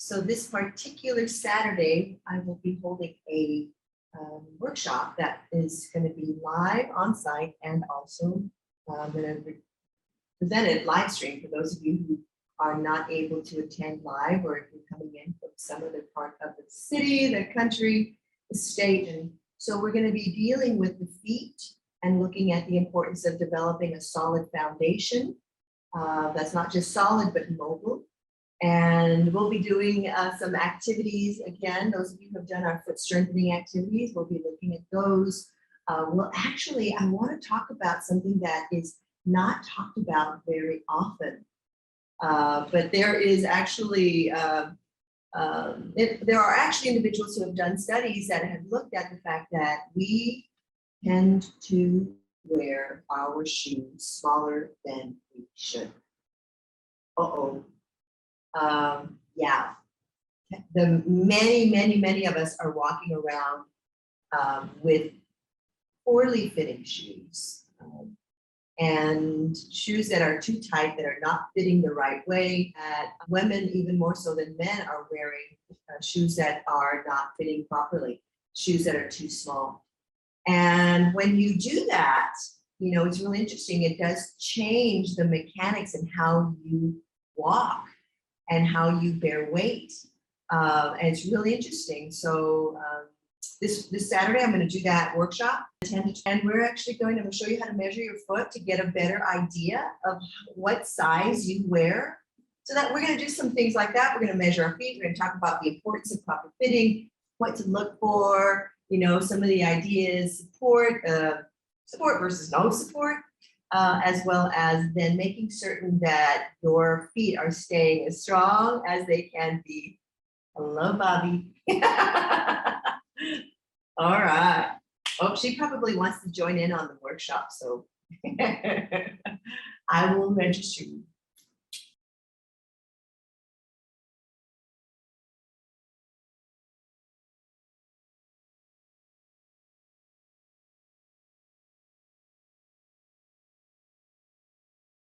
So this particular Saturday, I will be holding a workshop that is going to be live on site, and also I'm going to present it live stream for those of you who are not able to attend live, or if you're coming in from some other part of the city, the country, the state. And so we're going to be dealing with the feet and looking at the importance of developing a solid foundation that's not just solid but mobile. And we'll be doing some activities. Again, those of you who have done our foot strengthening activities, we'll be looking at those. Well, actually, I want to talk about something that is not talked about very often. But there is actually, there are actually individuals who have done studies that have looked at the fact that we tend to wear our shoes smaller than we should. Yeah, the many of us are walking around with poorly fitting shoes. And shoes that are too tight, that are not fitting the right way. Women, even more so than men, are wearing shoes that are not fitting properly, shoes that are too small. And when you do that, you know, it's really interesting. It does change the mechanics and how you walk and how you bear weight. And it's really interesting. So this Saturday, I'm going to do that workshop, 10 to 10. We're actually going to show you how to measure your foot to get a better idea of what size you wear. So that we're going to do some things like that. We're going to measure our feet. We're going to talk about the importance of proper fitting, what to look for, you know, some of the ideas, support versus no support, as well as then making certain that your feet are staying as strong as they can be. Hello, Bobby. All right. Oh, she probably wants to join in on the workshop, so I will register you.